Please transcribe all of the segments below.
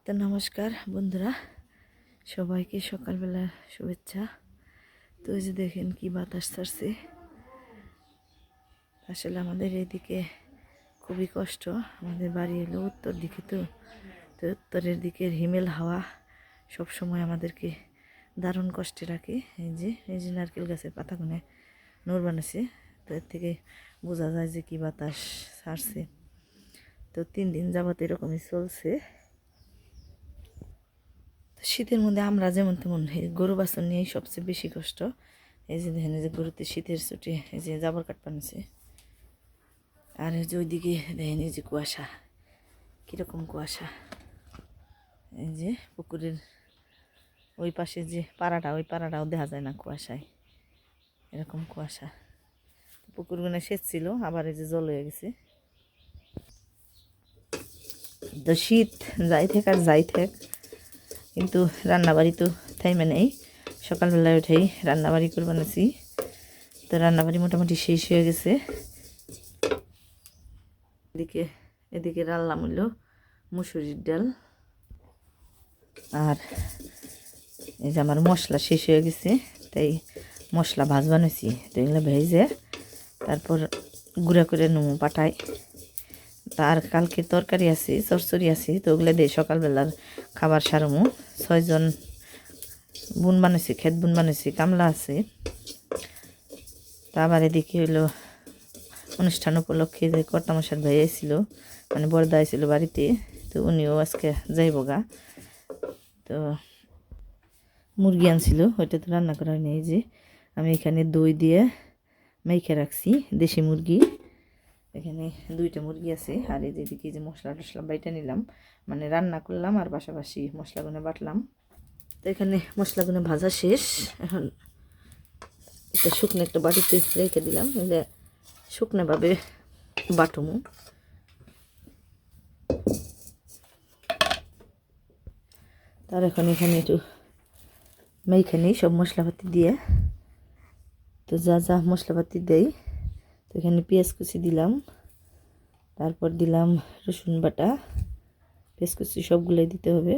তো নমস্কার বন্ধুরা, সবাইকে সকালবেলা শুভেচ্ছা। তো এই যে দেখেন কি বাতাস ছাড়ছে। আসলে আমাদের এদিকে খুবই কষ্ট। আমাদের বাড়ি হলো উত্তর দিকে, তো উত্তরের দিকের হিমেল হাওয়া সব সময় আমাদেরকে দারুণ কষ্টে রাখে। এই যে নারকেল গাছের পাতাগুনে নূর বানাচ্ছে, তো এর থেকে বোঝা যায় যে কি বাতাস ছাড়ছে। তো 3 দিন যাবত এরকমই চলছে। শীতের মধ্যে আমরা যেমন তেমন গরু বাছুর নিয়েই সবচেয়ে বেশি কষ্ট। এই যে দেখেন, এই যে গরুতে শীতের ছুটি, এই যে জাবর কাট বানিয়েছে। আর এই যে ওইদিকে দেখেন, এই যে কুয়াশা, কীরকম কুয়াশা। এই যে পুকুরের ওই পাশে যে পাড়াটা, ওই পাড়াটাও দেখা যায় না কুয়াশায়, এরকম কুয়াশা। পুকুরগুলো সেচ ছিল, আবার এই যে জল হয়ে গেছে। তো শীত যাই থাক আর যাই থাক, কিন্তু রান্নাবাড়ি তো থাইমে নেই। সকালবেলায় উঠেই রান্নাবাড়ি করে বানাচ্ছি। তো রান্নাবাড়ি মোটামুটি শেষ হয়ে গেছে। এদিকে রান্নাম হইল মুসুরির ডাল। আর এই যে আমার মশলা শেষ হয়ে গেছে, তাই মশলা ভাজ বানাইছি। তো এগুলো ভেজে তারপর গুঁড়া করে নুমু পাঠাই। তার কালকে তরকারি আছে, চরচড়ি আছে, তো ওগুলো দিয়ে সকালবেলার খাবার সারমু। 6 জন বুন বানাইছি, ক্ষেত বুন বানাইছি, কামলা আছে। তা আবার এদিকে হইলো অনুষ্ঠান উপলক্ষে যে কর্তামশার ভাই আইছিল, মানে বড়দা আইছিল বাড়িতে, তো উনিও আজকে যাইব গা। তো মুরগি আনছিল, ওইটা তো রান্না করা হয়নি। এই যে আমি এখানে দই দিয়ে মেখে রাখছি দেশি মুরগি। এখানে 2টা মুরগি আছে। আর এই যেদিকে যে মশলা টশলা বাইটা নিলাম, মানে রান্না করলাম আর পাশাপাশি মশলাগুলো বাটলাম। তো এখানে মশলাগুলো ভাজা শেষ। এখন এটা শুকনো একটা বাটিতে রেখে দিলাম, এটা শুকনোভাবে বাটুমু। তার এখন এখানে একটু মেখে সব মশলাপাতি দিয়ে, তো যা যা মশলাপাতি দেই, তো এখানে পেঁয়াজ কুচি দিলাম, তারপর দিলাম রসুন বাটা, পেঁয়াজ কুচি সবগুলোই দিতে হবে।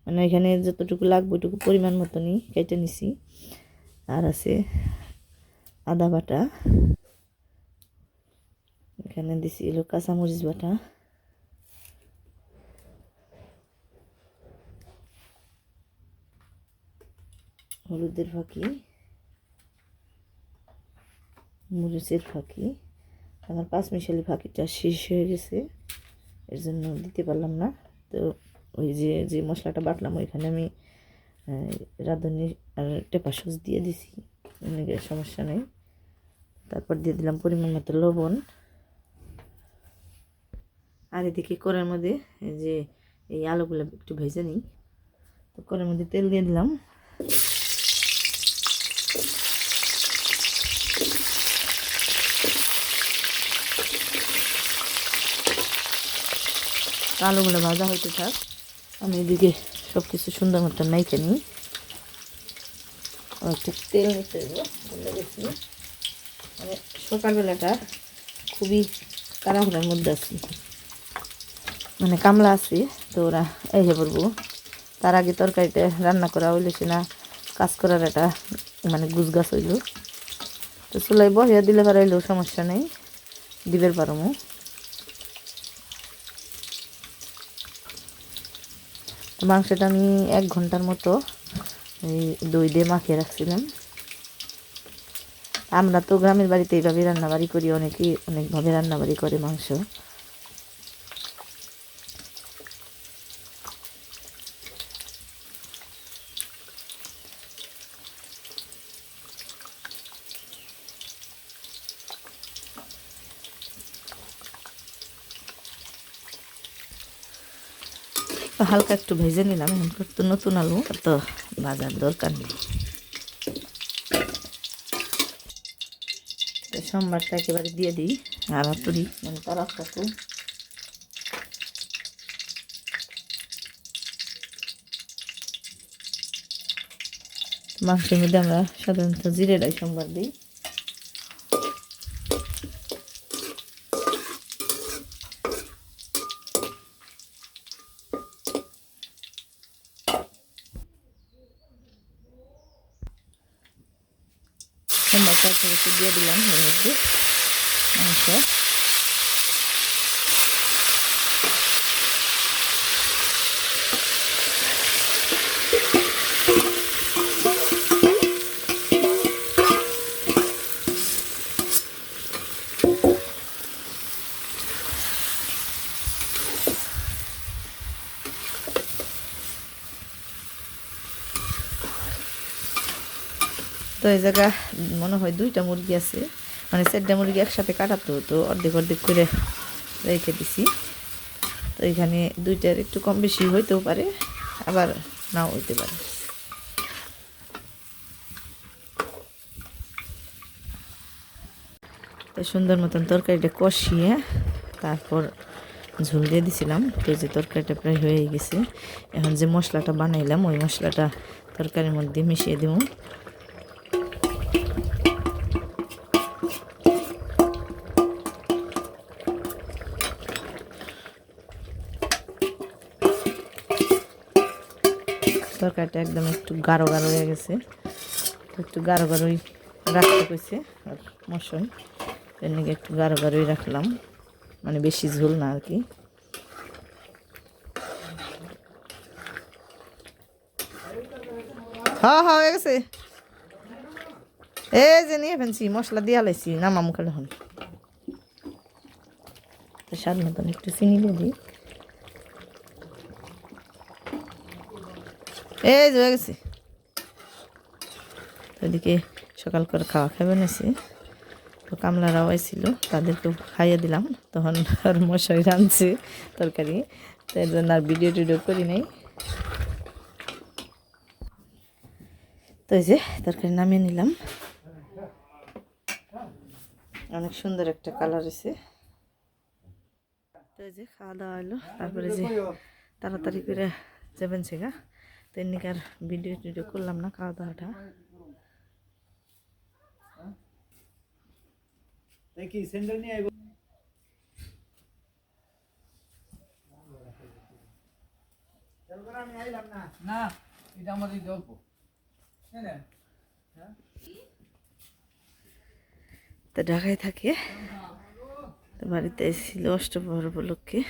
মানে এখানে যতটুকু লাগবে ওটুকু পরিমাণ মতনই কেটে নিছি। আর আছে আদা বাটা, এখানে দিছি এলো কাঁচামরিচ বাটা, হলুদের ফাঁকি, মরিচের ফাঁকি। আমার 5 মিশালি ফাঁকিটা শেষ হয়ে গেছে, এর জন্য দিতে পারলাম না। তো ওই যে মশলাটা বাটলাম, ওইখানে আমি রাঁধুনি আর টেপা সস দিয়ে দিছি, অনেকের সমস্যা নেই। তারপর দিয়ে দিলাম পরিমাণ মতো লবণ। আর এদিকে কড়াইয়ের মধ্যে এই আলুগুলো একটু ভেজে নিই। তো কড়াইয়ের মধ্যে তেল দিয়ে দিলাম। আলুগুলো ভাজা হইতে থাক, আমি এদিকে সব কিছু সুন্দর মতো মেখে নিই। একটু তেল নিতে ভুলে গেছি, মানে সকালবেলাটা খুবই তাড়াহুড়ার মধ্যে আছি, মানে কামলা আছি। তো ওরা এসে পড়বো, তার আগে তরকারিটা রান্না করা হইলে না কাজ করার একটা মানে গুছগাছ হইল। তো চুলাই বসিয়ে দিলে পারাইলেও সমস্যা নেই, দিবের পারমু। মাংসটা আমি 1 ঘন্টার মতো এই দই দিয়ে মাখিয়ে রাখছিলাম। আমরা তো গ্রামের বাড়িতে এইভাবে রান্নাবাড়ি করি, অনেকেই অনেকভাবে রান্নাবাড়ি করে মাংস। হালকা একটু ভেজে নিলাম, এখন তো নতুন আলু, তো ভাজার দরকার নেই। সোমবারটা একেবারে দিয়ে দিই তাড়াতাড়ি, মানে তাড়াতাড়ি। মাংসের মধ্যে আমরা সাধারণত জিরেটাই সোমবার দিই। লম্বা তরকারিতে দিয়ে দিলাম এর মধ্যে মাংস। তো এই জায়গা মনে হয় 2টা মুরগি আছে, মানে 4টা মুরগি একসাথে কাটাতো, তো অর্ধেক অর্ধেক করে রেখে দিছি। তো এখানে 2টার একটু কম বেশি হইতেও পারে, আবার নাও হইতে পারে। তো সুন্দর মতন তরকারিটা কষিয়ে তারপর ঝোল দিয়ে দিছিলাম। তো যে তরকারিটা প্রায় হয়ে গেছে, এখন যে মশলাটা বানাইলাম ওই মশলাটা তরকারির মধ্যে মিশিয়ে দেবো। তরকারিটা একদম একটু গাঢ় গাঢ় হয়ে গেছে, তো একটু গাঢ় গাঢ়ই রাখতে কইছে আর মশন, এর নিয়ে একটু গাঢ় গাঢ়ই রাখলাম, মানে বেশি ঝোল না আর কি। হ্যাঁ হ্যাঁ হয়ে গেছে, এই যে নিয়ে ফেলছি, মশলা দিয়া লাইছি, নামাম খালি হন। স্বাদ মতন একটু চিনি দিয়ে দিই। এই যে হয়ে গেছে। ওইদিকে সকাল করে খাওয়া খাবে নিয়েছি, তো কামলারাও আইছিল, তাদেরকেও খাইয়ে দিলাম। তখন আর মশাই রাঁধছে তরকারি, তো এর জন্য আর ভিডিও টিডিও করি নাই। তো এই যে তরকারি নামিয়ে নিলাম, অনেক সুন্দর একটা কালার এসে। তো এই যে খাওয়া দাওয়া হলো, তারপরে যে তাড়াতাড়ি করে যাবেন সেগা, তো এমনিকে আর ভিডিও টিডিও করলাম না খাওয়া দাওয়াটা। তো ঢাকায় থাকে, তো বাড়িতে এসেছিল অষ্টপ্রহর উপলক্ষে।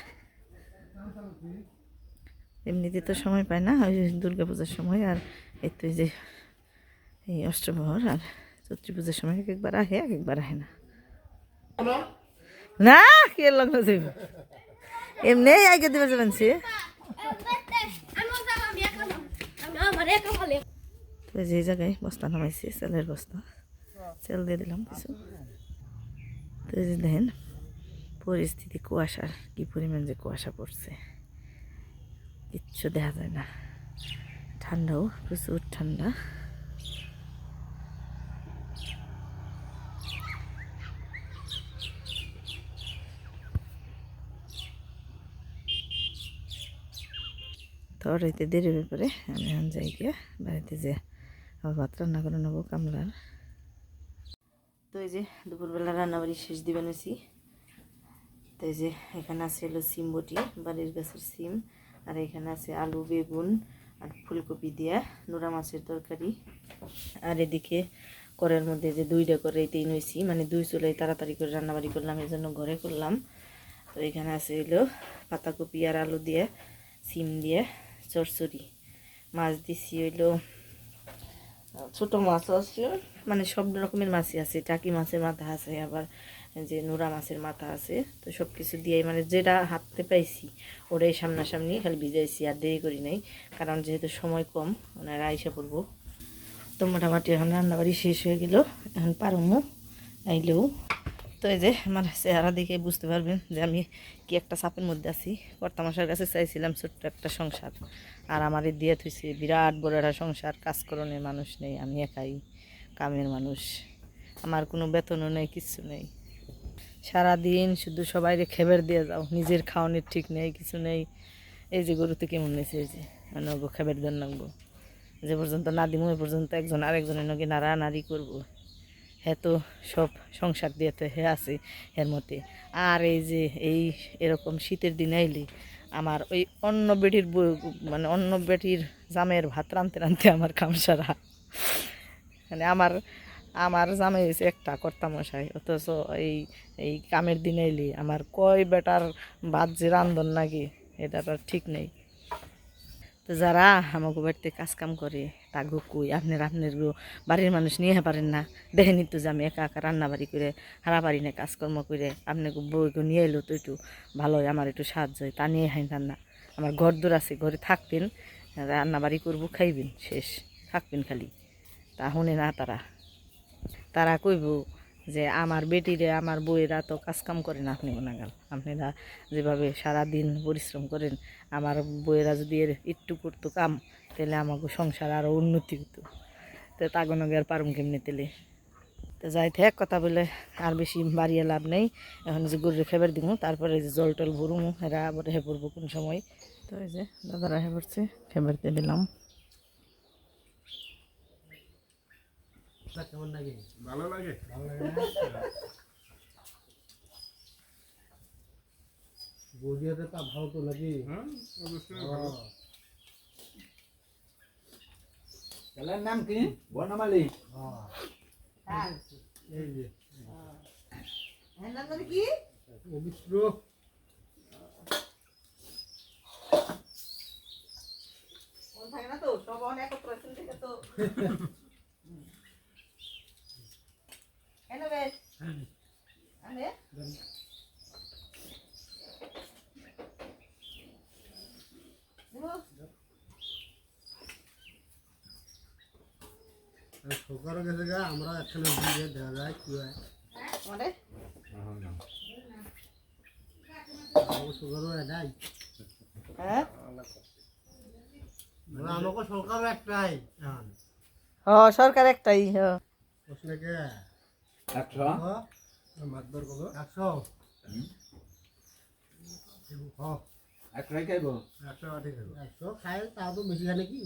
এমনিতে তো সময় পায় না, ওই দুর্গা পূজার সময় আর এই তো যে এই অষ্টপ্রহর আর চৈত্রী পূজার সময় এক একবার আহে, এক একবার আহে না। না কি লগ্ন যাইব, এমনি আগে দিবে যাবেন সে। তো যে জায়গায় বস্তা নামাইছে, চালের বস্তা, চাল দিয়ে দিলাম কিছু। তো যে দেখেন পরিস্থিতি, কুয়াশার কি পরিমাণ যে কুয়াশা পড়ছে, কিচ্ছু দেখা যায় না। ঠান্ডাও প্রচুর ঠান্ডা। তো রাইতে দেরির ব্যাপারে আমি এখন যাই গিয়ে বাড়িতে যে আবার ভাত রান্না করে নেবো কামলার। তো এই যে দুপুরবেলা রান্নাবাড়ি শেষ দিবে নিয়েছি। তো এই যে এখানে আছে হলো সিম বটি, বাড়ির গাছের সিম, আর এখানে আছে আলু, বেগুন আর ফুলকপি দিয়া নোরা মাছের তরকারি। আর এদিকে করের মধ্যে যে 2টা করে এইটাই নইছি, মানে 2 চুলাই তাড়াতাড়ি করে রান্নাবাড়ি করলাম, এই জন্য ঘরে করলাম। তো এখানে আছে হলো পাতাকপি আর আলু দিয়ে, সিম দিয়ে চরচড়ি, মাছ দিছি হইলো ছোটো মাছ আছে, মানে সব রকমের মাছই আছে, টাকি মাছের মাথা আছে, আবার যে নোরা মাছের মাথা আছে। তো সব কিছু দিয়ে মানে যেটা হাতে পাইছি ওটাই সামনাসামনি খালি ভিজাইছি, আর দেরি করি নাই, কারণ যেহেতু সময় কম, ওনারা আইসা পড়বো। তো মোটামুটি এখন রান্নাবাড়ি শেষ হয়ে গেল, এখন পারমো আইলেও। তো এই যে আমার চেহারা দেখে বুঝতে পারবেন যে আমি কি একটা চাপের মধ্যে আছি। কর্তামশার কাছে চাইছিলাম ছোট্ট একটা সংসার, আর আমারই দিয়ে থুইছে বিরাট বড় একটা সংসার, কাজ করণের মানুষ নেই, আমি একাই কামের মানুষ, আমার কোনো বেতনও নেই, কিচ্ছু নেই। সারাদিন শুধু সবাইরে খেবের দিয়ে যাও, নিজের খাওয়ানোর ঠিক নেই, কিছু নেই। এই যে গরুতে কেমন নিয়েছে, এই যে নগো খেবের দেন লাগবো, যে পর্যন্ত না দিমো ওই পর্যন্ত একজন আরেকজনের নগে নাড়ানাড়ি করবো। হ্যাঁ, তো সব সংসার দিয়ে তো হে আছে এর মধ্যে। আর এই যে এরকম শীতের দিন আইলে আমার ওই অন্য বেটির মানে অন্য বেটির জামের ভাত রাঁধতে রাঁধতে আমার কাম সারা, মানে আমার আমার জামাই হয়েছে একটা কর্তামশাই, অথচ এই এই কামের দিনে এলি আমার কয় বেটার ভাত যে রান্ধন নাকি এটা তো ঠিক নেই। তো যারা আমাকে বাড়িতে কাজ কাম করে তাগো কই আপনার বাড়ির মানুষ নিয়ে পারেন না? দেখেনি তো যে আমি একা একা রান্না বাড়ি করে হারা পারি না, কাজকর্ম করে আপনাকে বউকে নিয়ে এলো তো একটু ভালো হয়, আমার একটু সাহায্য হয়, তা নিয়ে হাই রান্না। আমার ঘর দূর আছে, ঘরে থাকবেন, রান্না বাড়ি করবো, খাইবেন, শেষ, থাকবেন খালি। তা শুনে না তারা, তারা কইব যে আমার বেটিরে আমার বউয়েরা তো কাজকাম করে না। আপনি নাগাল আপনারা যেভাবে সারা দিন পরিশ্রম করেন, আমার বউয়েরা যদি এর একটু করতো কাম, তাহলে আমাকে সংসার আরও উন্নতি হতো। তো তাগনগে আর পারুম কেমনি তেলে। তো যাই থাক কথা বলে আর বেশি বাড়িয়ে লাভ নেই। এখন যে গরুরে খেবার দিব, তারপরে যে জল টল ভরুমো, এরা আবার হে পড়বো কোন সময়। তো এই যে দাদারা হে পড়ছে, খেবার দিয়ে দিলাম। কেমন লাগে? ভালো লাগে, ভালো লাগে। বৌদিয়াতে তা ভালো তো নাকি? হ্যাঁ, অবশ্যই ভালো। ছেলের নাম কি? বনমালী। হ্যাঁ, এই যে কি পবিত্র। থাকে না তো সব অনেক একত্র থেকে তো এনে বেশ আনে সকারও গেছে গা, আমরা একখানে দিয়ে দেখা যায় কি হয়। মানে সকারও এটাই, হ্যাঁ আমাকে সরকারও একটাই এখন। সরকার একটাই। প্রশ্নকে 100 মাতবার কত 100 100 খাইব। 100 খাই, তা তো বেশি খায় নাকি?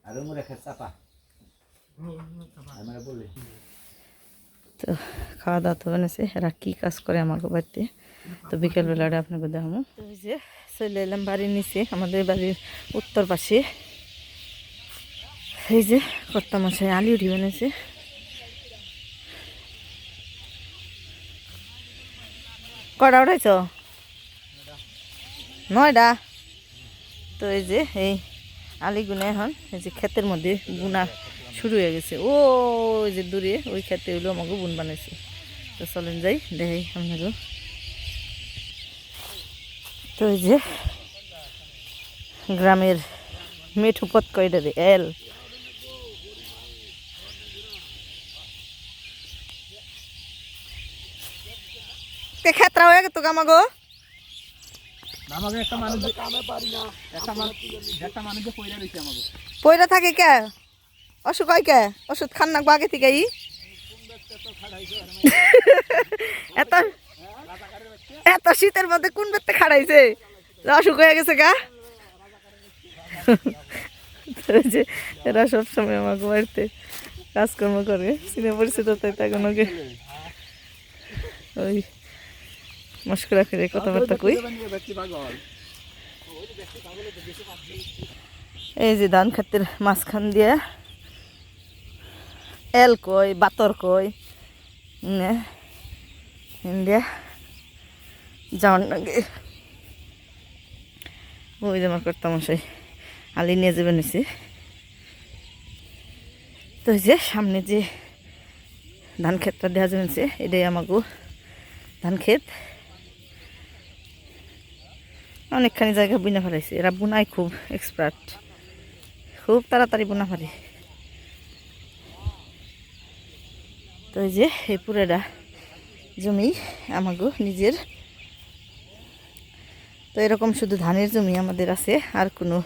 আর মোর একটা চাপা আমরা বলি। তো খাওয়া দাওয়া তো বানিয়েছে, এরা কী কাজ করে আমাকে বাড়িতে, তো বিকেলবেলাটা আপনাকে দেখাবো। তো ওই যে চলে এলাম বাড়ির নিচে, আমাদের বাড়ির উত্তর পাশে। এই যে কর্তামশাই আলি উঠি বানিয়েছে। কটা উঠাইছ? 9টা। তো এই যে এই আলি গুনে এখন এই যে ক্ষেতের মধ্যে বুনা শুরু হয়ে গেছে। ও ওই যে দূরে ওই ক্ষেতে হইলো আমাকে বুন বানাইছে। তো চলেন যাই দেখাই আপনাকে। তো এই যে গ্রামের মেঠু পথ কয়টা রে এল ক্ষেত্রা হয়ে গেত আমাগো। আমাকে একটা মানুষ কামে পারি না, একটা মানুষ পয়রা রইছে আমাকে। পয়রা থাকে কে? অসুখ হয় কে? ওষুধ খান না আগে থেকে এত এত শীতের মধ্যে কোন বেতে খাড়াইছে অসুখ হয়ে গেছে গা? যে এরা সবসময় আমাকে বাড়িতে কাজকর্ম করে, চিনে পরিচিত তাই তাকে ওই মস্করা করে কথাবার্তা কই। এই যে ধান ক্ষেতের মাঝখান দিয়ে এল কই বাতর কই ইন্ডিয়া যাওয়ার নাকি ওই যে আমার কর্তামশাই আলি নিয়ে যাবে নিছি। তো ওই যে সামনে যে ধান ক্ষেতটা দেওয়া যাচ্ছে, এটাই আমাকে ধান ক্ষেত। অনেকখানি জায়গা বুনা ফেলাইছে, এরা বুনায় খুব এক্সপার্ট, খুব তাড়াতাড়ি বুনা পারে। তো এই যে এই পুরোটা জমি আমাগো নিজের। তো এরকম শুধু ধানের জমি আমাদের আছে, আর কোনো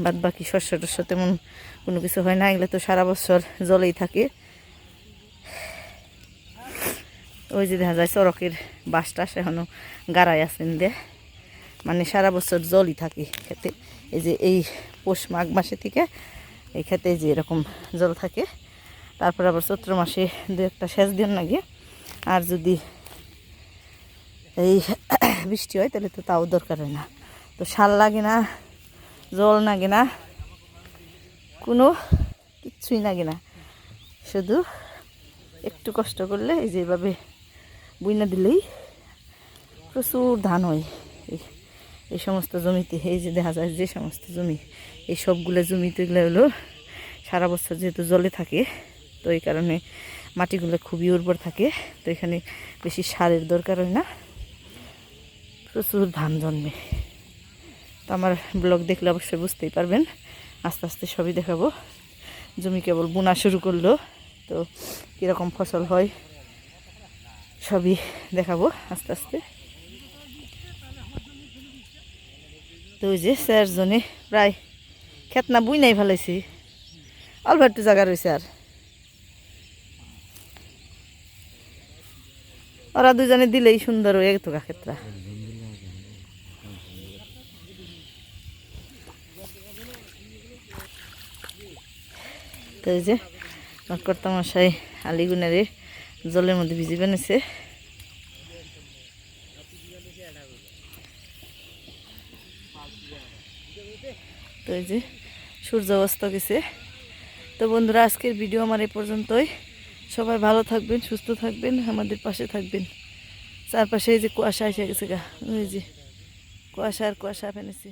বাদ বাকি শস্য টস্য তেমন কোনো কিছু হয় না। এগুলো তো সারা বছর জলেই থাকে। ওই যে দেখা যায় চরকের বাস টাস এখনও গাড়াই আছেন দে, মানে সারা বছর জলই থাকে খেতে। এই যে এই পৌষ মাঘ মাসে থেকে এই খেতে যে এরকম জল থাকে। তারপর আবার চৈত্র মাসে 2-1টা সেচ দিন লাগে। আর যদি এই বৃষ্টি হয় তাহলে তো তাও দরকার হয় না। তো সার লাগে না, জল লাগে না, কোনো কিচ্ছুই লাগে না, শুধু একটু কষ্ট করলে এই যে এভাবে বুইনা দিলেই প্রচুর ধান হয় এই সমস্ত জমিতে। এই যে দেখা যায় যে সমস্ত জমি, এই সবগুলো জমিতে এগুলো হলো সারা বছর যেহেতু জলে থাকে, তো এই কারণে মাটিগুলো খুবই উর্বর থাকে, তো এখানে বেশি সারের দরকার হয় না, প্রচুর ধান জন্মে। তো আমার ব্লগ দেখলে অবশ্যই বুঝতেই পারবেন, আস্তে আস্তে সবই দেখাবো। জমি কেবল বোনা শুরু করলো, তো কীরকম ফসল হয় সবই দেখাবো আস্তে আস্তে। তো ওই যে 4 জনে প্রায় ক্ষেত না বুই নাই ফেলাইছি, অল্প একটু জায়গা রয়েছে আর। ওরা দুজনে দিলেই সুন্দর হয়ে গেত ক্ষেতটা। তো এই যে আমার কর্তামশাই আলিগুনারে জলের মধ্যে ভিজি বানিয়েছে। তো এই যে সূর্য অস্ত গেছে। তো বন্ধুরা, আজকের ভিডিও আমার এই পর্যন্তই। সবাই ভালো থাকবেন, সুস্থ থাকবেন, আমাদের পাশে থাকবেন। চারপাশে এই যে কুয়াশা এসে গেছে গা, ওই যে কুয়াশা আর কুয়াশা ফেলেছে।